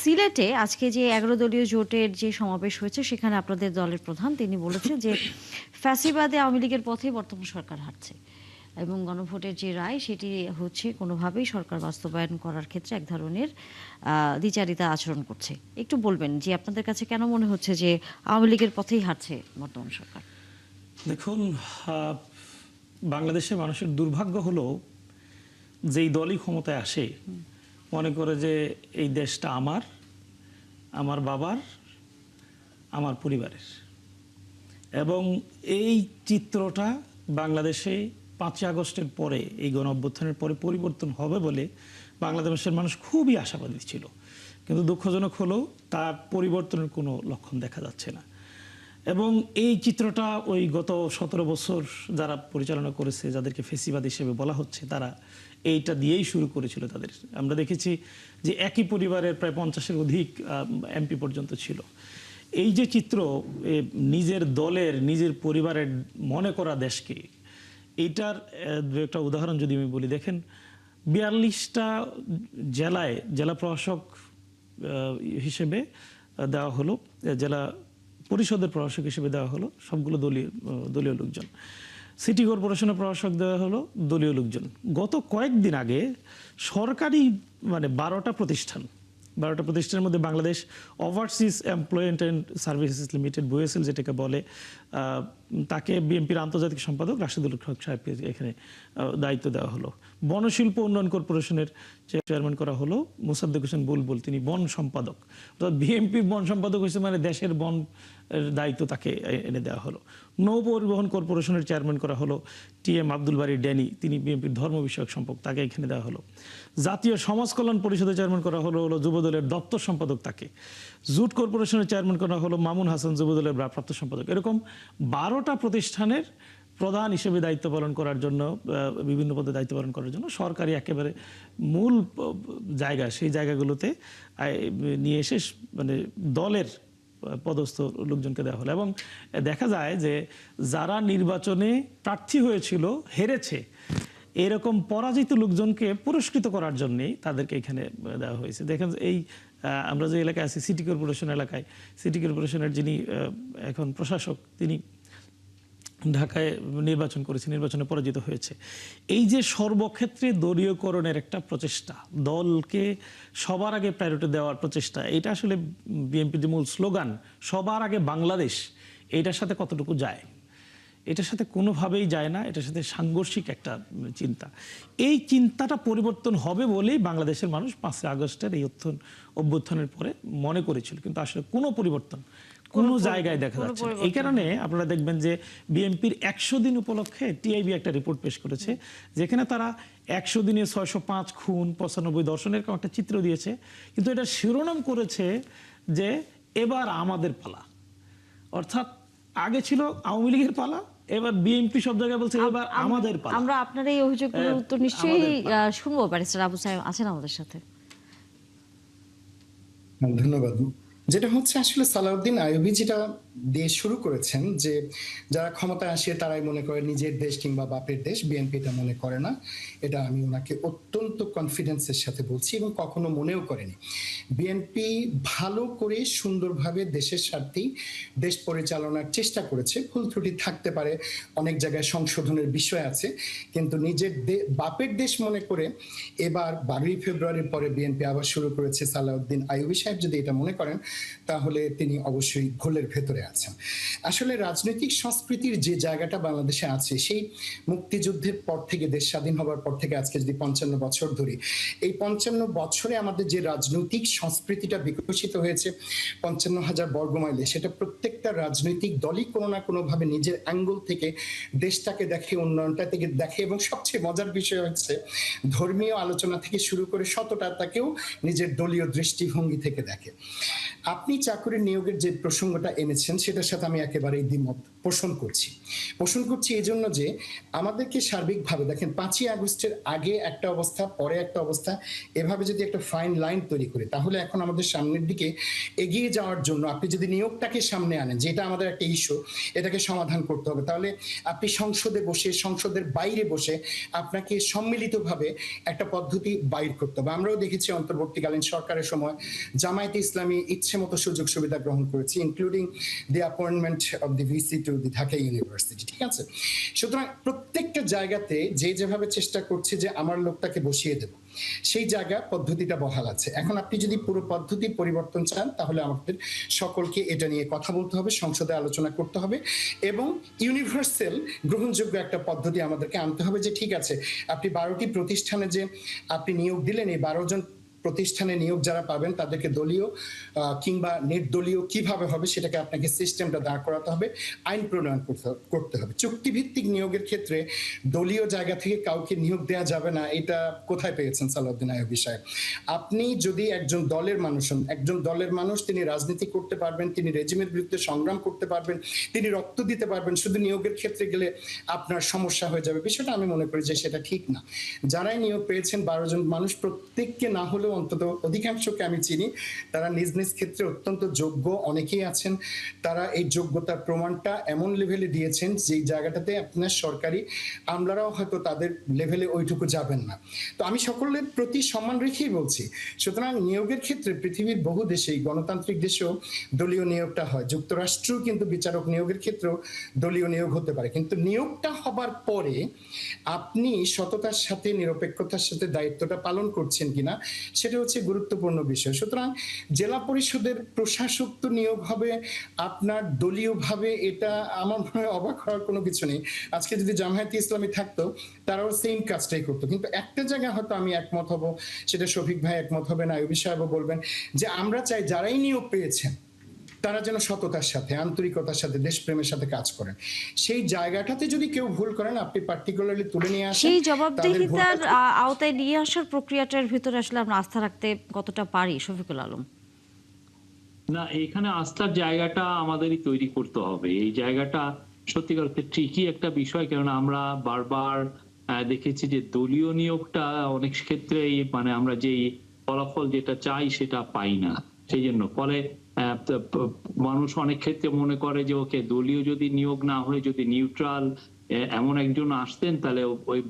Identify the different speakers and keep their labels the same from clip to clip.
Speaker 1: সিলেটে আজকে যে ১১ দলীয় জোটের যে সমাবেশ হয়েছে সেখানে আপনাদের দলের প্রধান তিনি বলেছেন যে ফ্যাসিবাদে আওয়ামী লীগের পথেই বর্তমান সরকার হাঁটছে এবং গণভোটের যে রায় সেটি হচ্ছে কোনোভাবেই সরকার বাস্তবায়ন করার ক্ষেত্রে এক ধরনের দ্বিচারিতা আচরণ করছে। একটু বলবেন যে আপনাদের কাছে কেন মনে হচ্ছে যে আওয়ামী লীগের পথেই হাঁটছে বর্তমান সরকার?
Speaker 2: দেখুন, বাংলাদেশের মানুষের দুর্ভাগ্য হলো যেই দলই ক্ষমতায় আসে মনে করে যে এই দেশটা আমার, আমার বাবার, আমার পরিবারের। এবং এই চিত্রটা বাংলাদেশে ৫ই আগস্টের পরে, এই গণ অভ্যুত্থানের পরে পরিবর্তন হবে বলে বাংলাদেশের মানুষ খুবই আশাবাদী ছিল। কিন্তু দুঃখজনক হলেও তার পরিবর্তনের কোনো লক্ষণ দেখা যাচ্ছে না। এবং এই চিত্রটা ওই গত ১৭ বছর যারা পরিচালনা করেছে, যাদেরকে ফেসিবাদ হিসেবে বলা হচ্ছে, তারা এইটা দিয়েই শুরু করেছিল তাদের। আমরা দেখেছি যে একই পরিবারের প্রায় ৫০-এর অধিক এমপি পর্যন্ত ছিল। এই যে চিত্র, নিজের দলের, নিজের পরিবারের মনে করা দেশকে, এইটার একটা উদাহরণ যদি আমি বলি, দেখেন ৪২টা জেলায় জেলা প্রশাসক হিসেবে দেওয়া হলো, জেলা পরিষদের প্রশাসক হিসেবে দেওয়া হলো সবগুলো দলীয় লোকজন। সিটি কর্পোরেশনের প্রশাসক দেওয়া হলো দলীয় লোকজন। গত কয়েকদিন আগে সরকারি ১২টা প্রতিষ্ঠানের মধ্যে Bangladesh overseas employment and services limited, BOSL যেটাকে বলে, তাকে বিএনপির আন্তর্জাতিক সম্পাদক রাশেদুল হক সাহেবকে এখানে দায়িত্ব দেওয়া হলো। বনশিল্প উন্নয়ন কর্পোরেশনের চেয়ারম্যান করা হলো মোসাদ্দেক হোসেন বুলবুল, তিনি বন সম্পাদক। অর্থাৎ বিএনপির বন সম্পাদক হয়েছে মানে দেশের বন দায়িত্ব তাকে এনে দেওয়া হলো। নৌ পরিবহন কর্পোরেশনের চেয়ারম্যান করা হলো TM আব্দুল বারী ড্যানি, তিনি বিএনপির ধর্ম বিষয়ক সম্পর্ক, তাকে এখানে দেওয়া হলো। জাতীয় সমাজ কল্যাণ পরিষদের চেয়ারম্যান করা হলো যুবদলের দপ্তর সম্পাদক তাকে। জুট কর্পোরেশনের চেয়ারম্যান করা হলো মামুন হাসান, যুবদলের ভারপ্রাপ্ত সম্পাদক। এরকম 12টা প্রতিষ্ঠানের প্রধান হিসেবে দায়িত্ব পালন করার জন্য, বিভিন্ন পদে দায়িত্ব পালন করার জন্য সরকারি একেবারে মূল জায়গা, সেই জায়গাগুলোতে নিয়ে এসে দলের পদস্থ লোকজনকে দেওয়া হলো। এবং দেখা যায় যে যারা নির্বাচনে প্রার্থী হয়েছিল, হেরেছে, এরকম পরাজিত লোকজনকে পুরস্কৃত করার জন্যেই তাদেরকে এখানে দেওয়া হয়েছে। দেখেন, এই আমরা যে এলাকায় আছি, সিটি কর্পোরেশন এলাকায়, সিটি কর্পোরেশনের যিনি এখন প্রশাসক, তিনি ঢাকায় নির্বাচন করেছে, নির্বাচনে পরাজিত হয়েছে। এই যে সর্বক্ষেত্রে দলীয়করণের একটা প্রচেষ্টা, দলকে সবার আগে প্রায়োরিটি দেওয়ার প্রচেষ্টা, এটা আসলে বিএনপির যে মূল স্লোগান সবার আগে বাংলাদেশ, এইটার সাথে কতটুকু যায়? এটার সাথে কোনোভাবেই যায় না। এটার সাথে সাংঘর্ষিক একটা চিন্তা। এই চিন্তাটা পরিবর্তন হবে বলেই বাংলাদেশের মানুষ 5ই আগস্টের এই অভ্যুত্থানের পরে মনে করেছিল, কিন্তু আসলে কোনো পরিবর্তন কোনো জায়গায় দেখা যাচ্ছে না। এই কারণে আপনারা দেখবেন যে বিএনপির 100 দিন উপলক্ষে টিআইবি একটা রিপোর্ট পেশ করেছে, যেখানে তারা 100 দিনে 605 খুন, 95 ধর্ষণ, এরকম একটা চিত্র দিয়েছে, কিন্তু এটা শিরোনাম করেছে যে এবার আমাদের পালা। অর্থাৎ আগে ছিল আওয়ামী লীগের পালা, এবার বিএনপি সব জায়গায় বলছে এবার আমাদের পালা।
Speaker 1: আমরা আপনার এই অভিযোগগুলোর উত্তর নিশ্চয়ই শুনবো। ব্যারিস্টার আবু সায়েম আছেন আমাদের সাথে।
Speaker 3: ধন্যবাদ। যেটা হচ্ছে আসলে সালাউদ্দিন আইয়ুবী যেটা দিয়ে শুরু করেছেন, যে যারা ক্ষমতায় আসে তারাই মনে করে নিজের দেশ কিংবা বাপের দেশ, বিএনপি এটা মনে করে না। এটা আমি ওনাকে অত্যন্ত কনফিডেন্সের সাথে বলছি এবং কখনো মনেও করেনি। বিএনপি ভালো করে সুন্দরভাবে দেশের স্বার্থেই দেশ পরিচালনার চেষ্টা করেছে। ভুল ত্রুটি থাকতে পারে, অনেক জায়গায় সংশোধনের বিষয় আছে, কিন্তু নিজের বাপের দেশ মনে করে এবার 12ই ফেব্রুয়ারির পরে বিএনপি আবার শুরু করেছে। সালাউদ্দিন আইয়ুবী সাহেব যদি এটা মনে করেন তাহলে তিনি অবশ্যই ভুলের ভেতরে আছেন। আসলে রাজনৈতিক সংস্কৃতির যে জায়গাটা বাংলাদেশে আছে, সেই মুক্তিযুদ্ধের পর থেকে, দেশ স্বাধীন হবার পর থেকে আজকে যদি 55 বছর ধরি, এই 55 বছরে আমাদের যে রাজনৈতিক সংস্কৃতিটা বিকশিত হয়েছে 55,000 বর্গমাইলে, সেটা প্রত্যেকটা রাজনৈতিক দলই কোনো না কোনোভাবে নিজের অ্যাঙ্গেল থেকে দেশটাকে দেখে, উন্নয়নটা থেকে দেখে, এবং সবচেয়ে মজার বিষয় হচ্ছে ধর্মীয় আলোচনা থেকে শুরু করে সততাকেও নিজের দলীয় দৃষ্টিভঙ্গি থেকে দেখে। আপনি চাকরি নিয়োগের যে প্রসঙ্গটা এনেছেন সেটার সাথে আমি একেবারেই দ্বিমত পোষণ করছি এই জন্য যে আমাদেরকে সার্বিকভাবে দেখেন 5ই আগস্টের আগে একটা অবস্থা, পরে একটা অবস্থা, এভাবে যদি একটা ফাইন লাইন তৈরি করি তাহলে এখন আমাদের সামনের দিকে এগিয়ে যাওয়ার জন্য আপনি যদি নিয়োগটাকে সামনে আনেন, যেটা আমাদের একটা ইস্যু, এটাকে সমাধান করতে হবে, তাহলে আপনি সংসদে বসে, সংসদের বাইরে বসে আপনাকে সম্মিলিতভাবে একটা পদ্ধতি বাইর করতে হবে। আমরাও দেখেছি অন্তর্বর্তীকালীন সরকারের সময় জামায়াতে ইসলামী ইচ্ছে মতো সুযোগ সুবিধা গ্রহণ করেছে, including the appointment of the VC to the Dhaka university. ঠিক আছে, সুতরাং প্রত্যেকটা জায়গাতে যেভাবে চেষ্টা করছে যে আমার লোকটাকে বসিয়ে দেব, সেই জায়গা পদ্ধতিটা বহাল আছে। এখন আপনি যদি পুরো পদ্ধতি পরিবর্তন চান তাহলে আমাদের সকলকে এটা নিয়ে কথা বলতে হবে, সংসদে আলোচনা করতে হবে এবং ইউনিভার্সাল গ্রহণযোগ্য একটা পদ্ধতি আমাদেরকে আনতে হবে যে ঠিক আছে, আপনি 12টি প্রতিষ্ঠানে যে আপনি নিয়োগ দিলেন, এই 12 জন প্রতিষ্ঠানে নিয়োগ যারা পাবেন তাদেরকে দলীয় কিংবা নির্দলীয় কিভাবে হবে সেটাকে আপনাকে সিস্টেমটা দাঁড় করাতে হবে, আইন প্রণয়ন করতে হবে। চুক্তিভিত্তিক নিয়োগের ক্ষেত্রে দলীয় জায়গা থেকে কাউকে নিয়োগ দেওয়া যাবে না, এটা কোথায় পেয়েছেন সালাউদ্দিন আইয়ুবী সাহেব? আপনি যদি একজন দলের মানুষ হন, একজন দলের মানুষ, তিনি রাজনীতি করতে পারবেন, তিনি রেজিমের বিরুদ্ধে সংগ্রাম করতে পারবেন, তিনি রক্ত দিতে পারবেন, শুধু নিয়োগের ক্ষেত্রে গেলে আপনার সমস্যা হয়ে যাবে। বিষয়টা আমি মনে করি যে সেটা ঠিক না। যারাই নিয়োগ পেয়েছেন 12 জন মানুষ, প্রত্যেককে না হলেও অন্তত অধিকাংশকে আমি চিনি, তারা নিজ নিজ ক্ষেত্রে অত্যন্ত যোগ্য, অনেকেই আছেন তারা এই যোগ্যতার প্রমাণটা এমন লেভেলে দিয়েছেন যেই জায়গাটাতে আপনার সরকারি আমলারাও হয়তো তাদের লেভেলে ওইটুকু যাবেন না। তো আমি সকলের প্রতি সম্মান রেখেই বলছি। সুতরাং নিয়োগের ক্ষেত্রে পৃথিবীর বহু দেশেই, গণতান্ত্রিক দেশেও দলীয় নিয়োগটা হয়, যুক্তরাষ্ট্রেও কিন্তু বিচারক নিয়োগের ক্ষেত্রেও দলীয় নিয়োগ হতে পারে, কিন্তু নিয়োগটা হবার পরে আপনি সততার সাথে, নিরপেক্ষতার সাথে দায়িত্বটা পালন করছেন কিনা সেটা হচ্ছে গুরুত্বপূর্ণ বিষয়। সুতরাং জেলা পরিষদের প্রশাসক তো নিয়োগ হবে আপনার দলীয়ভাবে, এটা আমার মনে হয় অবাক হওয়ার কোনো কিছু নেই। আজকে যদি জামায়াতে ইসলামী থাকতো তারাও সেম কাজটাই করতো। কিন্তু একটা জায়গায় হয়তো আমি একমত হব, সেটা শফিক ভাই একমত হবেন, আইয়ুবী সাহেবও বলবেন, যে আমরা চাই যারাই নিয়োগ পেয়েছেন তারা যেন সততার সাথে, আন্তরিকতার সাথে, দেশপ্রেমের সাথে কাজ করেন। সেই জায়গাটাতে যদি কেউ ভুল করেন আপনি পার্টিকুলারলি তুলে নিয়ে আসেন,
Speaker 1: সেই
Speaker 3: তাদের
Speaker 1: জবাবদিহিতার
Speaker 3: ভুলটা
Speaker 1: আওতায় নিয়ে আসার প্রক্রিয়াটার ভিতরে আসলে আমরা আস্থা রাখতে কতটা পারি, শফিকুল আলম?
Speaker 4: না, এখানে আস্থার জায়গাটা আমাদেরই তৈরি করতে হবে। এই জায়গাটা সত্যিকার অর্থে ট্রিকি একটা বিষয়, কেননা আমরা বারবার দেখেছি যে দলীয় নিয়োগটা অনেক ক্ষেত্রেই মানে আমরা যেই ফলাফল যেটা চাই সেটা পাই না। সেই জন্য ফলে মানুষ অনেক ক্ষেত্রে মনে করে যে ওকে দলীয় যদি নিয়োগ না হয়ে যদি নিউট্রাল এমন একজন আসতেন তাহলে ওই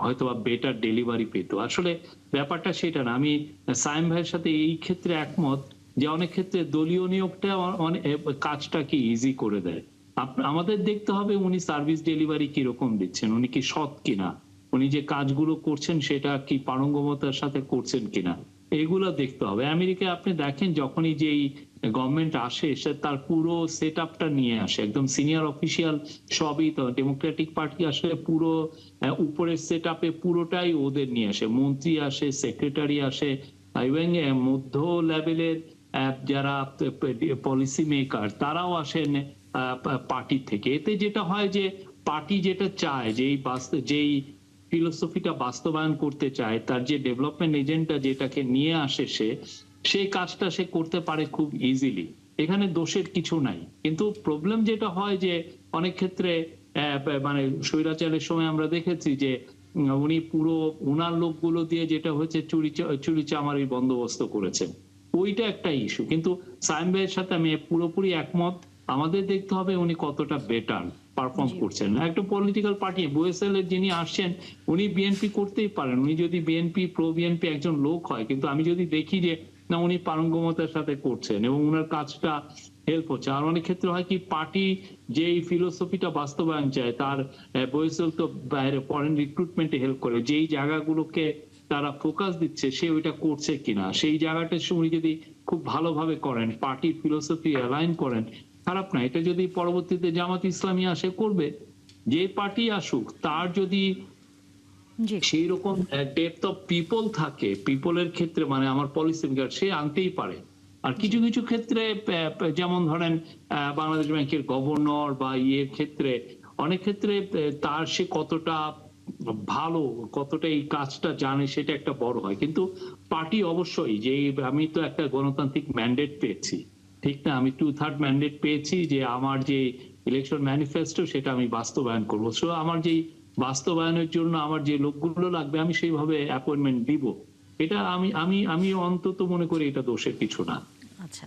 Speaker 4: হয়তোবা বেটার ডেলিভারি পেত। আসলে ব্যাপারটা সেটা না। আমি সায়েম ভাইয়ের সাথে এই ক্ষেত্রে একমত যে অনেক ক্ষেত্রে দলীয় নিয়োগটা কাজটা কি ইজি করে দেয়। আমাদের দেখতে হবে উনি সার্ভিস ডেলিভারি কিরকম দিচ্ছেন, উনি কি সৎ কিনা, উনি যে কাজগুলো করছেন সেটা কি পারঙ্গমতার সাথে করছেন কিনা, এগুলো দেখতে হবে। আমেরিকায় আপনি দেখেন যখনই যেই গভর্নমেন্ট আসে সে তার পুরো সেট আপটা নিয়ে আসে, একদম সিনিয়র অফিসিয়াল সবই। তো ডেমোক্রেটিক পার্টি আসলে পুরো উপরের সেট আপে পুরোটাই ওদের নিয়ে আসে, মন্ত্রী আসে, সেক্রেটারি আসে, এবং মধ্য লেভেলের যারা পলিসি মেকার তারাও আসেন পার্টি থেকে। এতে যেটা হয় যে পার্টি যেটা চায়, যেই ফিলোসফিটা বাস্তবায়ন করতে চায়, তার যে ডেভেলপমেন্ট এজেন্ডা যেটাকে নিয়ে আসে সেই কাজটা সে করতে পারে খুব ইজিলি। এখানে দোষের কিছু নাই। কিন্তু প্রবলেম যেটা হয় যে অনেক ক্ষেত্রে মানে স্বৈরাচারের সময় আমরা দেখেছি যে উনি পুরো ওনার লোকগুলো দিয়ে যেটা হচ্ছে চুরি চামারির বন্দোবস্ত করেছেন, ওইটা একটা ইস্যু। কিন্তু সায়েম ভাইয়ের সাথে আমি পুরোপুরি একমত। আমাদের দেখতে হবে উনি কতটা বেটার পারফর্ম করছেন। একটা পলিটিক্যাল পার্টি বয়েসেল এর যিনি আসছেন উনি বিএনপি করতেই পারেন, উনি যদি বিএনপি প্রো বিএনপি একজন লোক হয়, কিন্তু আমি যদি দেখি যে না উনি পারঙ্গমতার সাথে করছেন এবং উনার কাজটা হেল্প হচ্ছে। আর অনেক ক্ষেত্রে হয় কি পার্টি যে ফিলোসফিটা বাস্তবায়ন চায় তার বয়েসেল তো বাইরে ফরেন রিক্রুটমেন্টে হেল্প করে, যেই জায়গাগুলোকে তারা ফোকাস দিচ্ছে সে ওইটা করছে কিনা, সেই জায়গাটা উনি যদি খুব ভালোভাবে করেন, পার্টির ফিলোসফি অ্যালাইন করেন, খারাপ না। এটা যদি পরবর্তীতে জামাত ইসলামী আসে করবে, যে পার্টি আসুক তার যদি সেই রকম ডেপথ অফ পিপল থাকে, পিপলের ক্ষেত্রে মানে আমার পলিসি মেকার সে আনতেই পারে। আর কিছু কিছু ক্ষেত্রে যেমন ধরেন বাংলাদেশ ব্যাংকের গভর্নর বা ইয়ের ক্ষেত্রে অনেক ক্ষেত্রে তার সে কতটা ভালো, কতটা এই কাজটা জানে সেটা একটা বড় হয়। কিন্তু পার্টি অবশ্যই যে আমি তো একটা গণতান্ত্রিক ম্যান্ডেট পেয়েছি, ঠিক না, আমি 2/3 ম্যান্ডেট পেয়েছি যে আমার যে ইলেকশন ম্যানিফেস্টো, সেটা আমি বাস্তবায়ন করবো। সো আমার যেই বাস্তবায়নের জন্য আমার যে লোকগুলো লাগবে আমি সেইভাবে অ্যাপয়েন্টমেন্ট দিব। এটা আমি আমি আমি অন্তত মনে করি এটা দোষের কিছু না।
Speaker 1: আচ্ছা,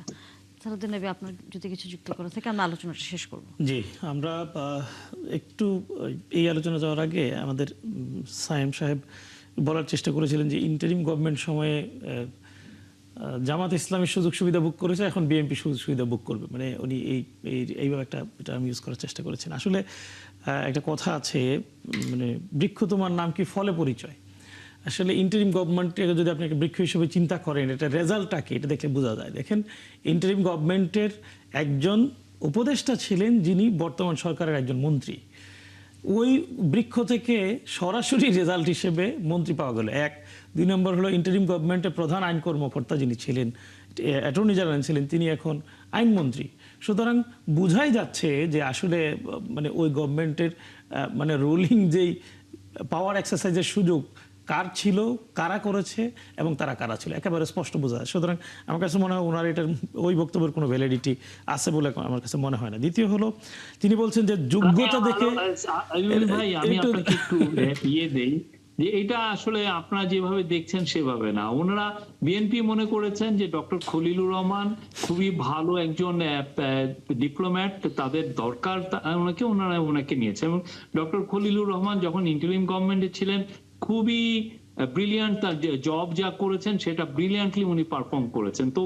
Speaker 1: সালাউদ্দিন নবী, আপনার যদি কিছু যুক্ত করা থাকে আমরা আলোচনাটা শেষ করব।
Speaker 2: জি, আমরা একটু এই আলোচনা যাওয়ার আগে আমাদের সায়েম সাহেব বলার চেষ্টা করেছিলেন যে ইন্টারিম গভর্নমেন্ট সময়ে জামাত ইসলামের সুযোগ সুবিধা বুক করেছে, এখন বিএনপি সুযোগ সুবিধা বুক করবে, মানে উনি এইভাবে একটা টার্ম ইউজ করার চেষ্টা করেছেন। আসলে একটা কথা আছে, মানে বৃক্ষ তোমার নাম কি ফলে পরিচয়। আসলে ইন্টারিম গভর্নমেন্টকে যদি আপনি একটা বৃক্ষ হিসেবে চিন্তা করেন, এটা রেজাল্টটা কি এটা দেখলে বোঝা যায়। দেখেন, ইন্টারিম গভর্নমেন্টের একজন উপদেষ্টা ছিলেন যিনি বর্তমান সরকারের একজন মন্ত্রী। ওই বৃক্ষ থেকে সরাসরি রেজাল্ট হিসেবে মন্ত্রী পাওয়া গেল। এক, দুই নম্বর হলো ইন্টারিম গভর্নমেন্টের প্রধান আইন কর্মকর্তা যিনি ছিলেন, অ্যাটর্নি জেনারেল ছিলেন, তিনি এখন আইনমন্ত্রী। সুতরাং বোঝাই যাচ্ছে যে আসলে মানে ওই গভর্নমেন্টের মানে রুলিং যেই পাওয়ার এক্সারসাইজের সুযোগ কার ছিল, কারা করেছে এবং তারা কারা ছিল, একেবারে স্পষ্ট বোঝা যায়। সুতরাং আমার কাছে মনে হয় ওনার এটার ওই বক্তব্যের কোনো ভ্যালিডিটি আছে বলে আমার কাছে মনে হয় না। দ্বিতীয় হলো, তিনি বলছেন যে যোগ্যতা দেখে
Speaker 4: ভাই আমি আপনাকে একটু ইয়ে দেই যে এটা আসলে আপনারা যেভাবে দেখছেন সেভাবে না। ওনারা বিএনপি মনে করেছেন যে ডক্টর খলিলুর রহমান খুবই ভালো একজন ডিপ্লোম্যাট, তাদের দরকার ওনাকে নিয়েছে। এবং ডক্টর খলিলুর রহমান যখন ইন্টারিম গভর্নমেন্টে ছিলেন খুবই ব্রিলিয়ান্ট, তার জব যা করেছেন সেটা ব্রিলিয়ান্টলি উনি পারফর্ম করেছেন। তো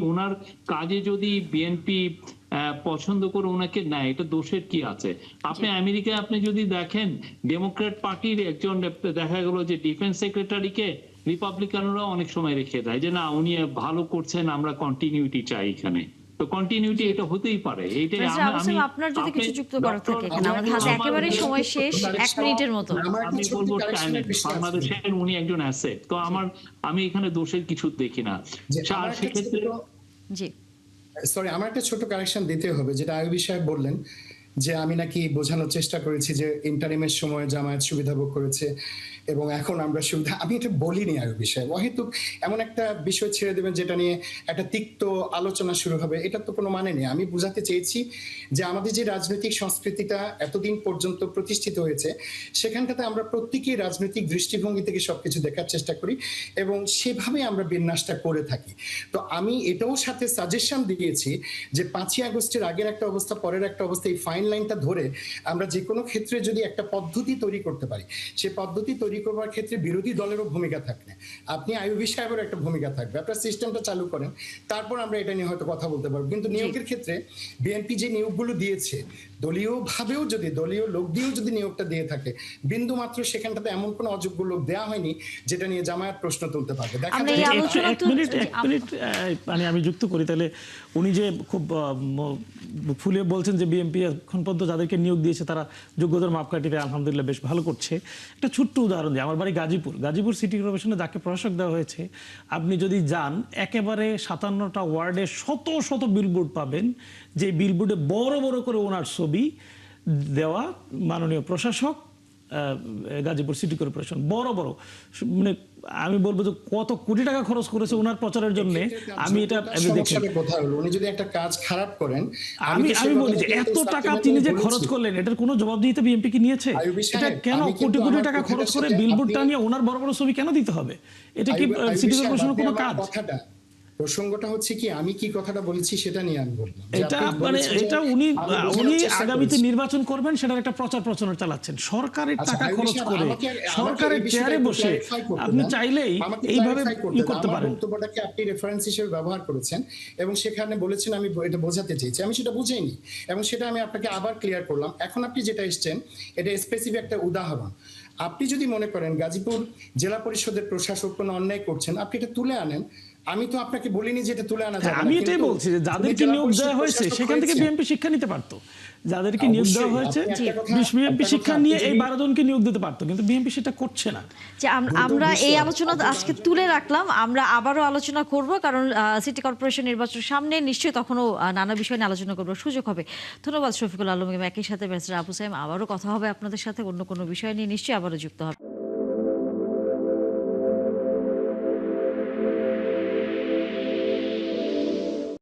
Speaker 4: ওনার কাজে যদি বিএনপি পছন্দ করে ওনাকে নেয়, এটা দোষের কি আছে? আপনি আমেরিকায় আপনি যদি দেখেন, ডেমোক্রেট পার্টির একজন দেখা গেল যে ডিফেন্স সেক্রেটারিকে রিপাবলিকানরা অনেক সময় রেখে দেয় যে না উনি ভালো করছেন, আমরা কন্টিনিউটি চাই এখানে। তো কন্টিনিউটি এটা হতেই পারে।
Speaker 1: আপনার যদি কিছু যুক্ত করার থাকে এখানে, আমাদের হাতে একেবারে সময় শেষ, 1 মিনিটের মতো।
Speaker 4: আমি বলবো বাংলাদেশের উনি একজন অ্যাসেট, তো আমি এখানে দোষের কিছু দেখি না। সেক্ষেত্রে
Speaker 1: জি
Speaker 3: সরি, আমার একটা ছোট কারেকশন দিতে হবে, যেটা আইয়ুবী সাহেব বললেন যে আমি নাকি বোঝানোর চেষ্টা করেছি যে ইন্টারিমের সময় জামায়াত সুবিধা ভোগ করেছে এবং এখন আমরা সুবিধা, আমি এটা বলিনি আইয়ুবী সাহেব। অহেতুক এমন একটা বিষয় ছেড়ে দেবেন যেটা নিয়ে একটা তিক্ত আলোচনা শুরু হবে, এটা তো কোনো মানে নেই। আমি বোঝাতে চেয়েছি যে আমাদের যে রাজনৈতিক সংস্কৃতিটা এতদিন পর্যন্ত প্রতিষ্ঠিত হয়েছে, সেখানটাতে আমরা প্রত্যেকেই রাজনৈতিক দৃষ্টিভঙ্গি থেকে সবকিছু দেখার চেষ্টা করি এবং সেভাবে আমরা বিন্যাসটা করে থাকি। তো আমি এটাও সাথে সাজেশন দিয়েছি যে 5ই আগস্টের আগের একটা অবস্থা, পরের একটা অবস্থা, এই ফাইন লাইনটা ধরে আমরা যে কোনো ক্ষেত্রে যদি একটা পদ্ধতি তৈরি করতে পারি, সে পদ্ধতি তৈরি করবার ক্ষেত্রে বিরোধী দলেরও ভূমিকা থাকবে, আপনি আইয়ুবী সাহেবের একটা ভূমিকা থাকবে, আপনার সিস্টেমটা চালু করেন, তারপর আমরা এটা নিয়ে হয়তো কথা বলতে পারবো। কিন্তু নিয়োগের ক্ষেত্রে বিএনপি যে নিয়োগগুলো দিয়েছে, দলীয় ভাবেও যদি, দলীয় লোক দিয়েও যদি নিয়োগটা দিয়ে থাকে, বিন্দু মাত্র সেখানটাতে এমন কোনো অযোগ্য লোক দেওয়া হয়নি যেটা নিয়ে জামায়াত প্রশ্ন তুলতে পারবে।
Speaker 2: মানে আমি যুক্ত করি তাহলে, উনি যে খুব ফুলিয়ে বলছেন যে বিএনপি এখন পর্যন্ত যাদেরকে নিয়োগ দিয়েছে তারা যোগ্যতার মাপকাঠিতে আলহামদুলিল্লাহ বেশ ভালো করছে। একটা ছোট্ট উদাহরণ দিই, আমার বাড়ি গাজীপুর সিটি কর্পোরেশনে যাকে প্রশাসক দেওয়া হয়েছে, আপনি যদি যান একেবারে 57টা ওয়ার্ডে শত শত বিলবোর্ড পাবেন, যে বিলবোর্ডে বড় বড় করে ওনার ছবি দেওয়া, মাননীয় প্রশাসক গাজীপুর সিটি কর্পোরেশন, বড় বড়, মানে আমি বলবো যে কত কোটি টাকা খরচ করেছে ওনার প্রচারের জন্য। আমি এটা দেখি,
Speaker 3: উনি যদি একটা কাজ খারাপ করেন,
Speaker 2: আমি বলি যে এত টাকা তিনি যে খরচ করলেন, এটার কোনো জবাবদিহিতা বিএনপি কি নিয়েছে? এটা কেন কোটি কোটি টাকা খরচ করে বিলবোর্ডটা নিয়ে ওনার বড় বড় ছবি কেন দিতে হবে? এটা কি সিটি কর্পোরেশনের কোনো কাজ?
Speaker 3: প্রসঙ্গটা হচ্ছে কি, আমি কি কথাটা বলেছি সেটা নিয়ে আমি বললাম।
Speaker 2: এটা মানে এটা উনি আগামীতে নির্বাচন করবেন, সেটার একটা প্রচার প্রচারণা চালাচ্ছেন সরকারের টাকা খরচ করে, সরকারের চেয়ারে বসে। আপনি চাইলেই এইভাবে করতে পারেন।
Speaker 3: বক্তব্যটাকে আপনি রেফারেন্স হিসেবে ব্যবহার করেছেন এবং সেখানে বলেছেন আমি এটা বোঝাতে চেয়েছি, আমি সেটা বুঝাইনি এবং সেটা আমি আপনাকে আবার ক্লিয়ার করলাম। এখন আপনি যেটা এসছেন এটা স্পেসিফিক একটা উদাহরণ। আপনি যদি মনে করেন গাজীপুর জেলা পরিষদের প্রশাসক কোনো অন্যায় করছেন, আপনি এটা তুলে আনেন। আমি তো আপনাকে বলিনি যে এটা তুলে আনা যাবে না।
Speaker 2: আমি এটাই বলছি যে যাদেরকে নিয়োগ দেওয়া হয়েছে সেখান থেকে বিএনপি শিক্ষা নিতে পারতো। যাদেরকে নিয়োগ দেওয়া হয়েছে বিএনপি শিক্ষা নিয়ে এই 12 জনকে নিয়োগ দিতে পারতো, কিন্তু বিএনপি সেটা করছে না।
Speaker 1: যে আমরা এই আলোচনা আজকে তুলে রাখলাম, আমরা আবারও আলোচনা করব, কারণ সিটি কর্পোরেশন নির্বাচন সামনে, নিশ্চয়ই তখনও নানা বিষয় নিয়ে আলোচনা করবার সুযোগ হবে। ধন্যবাদ শফিকুল আলম, একই সাথে ব্যারিস্টার আবু সাইম। আবারও কথা হবে আপনাদের সাথে অন্য কোনো বিষয় নিয়ে, নিশ্চয়ই আবারও যুক্ত হবে।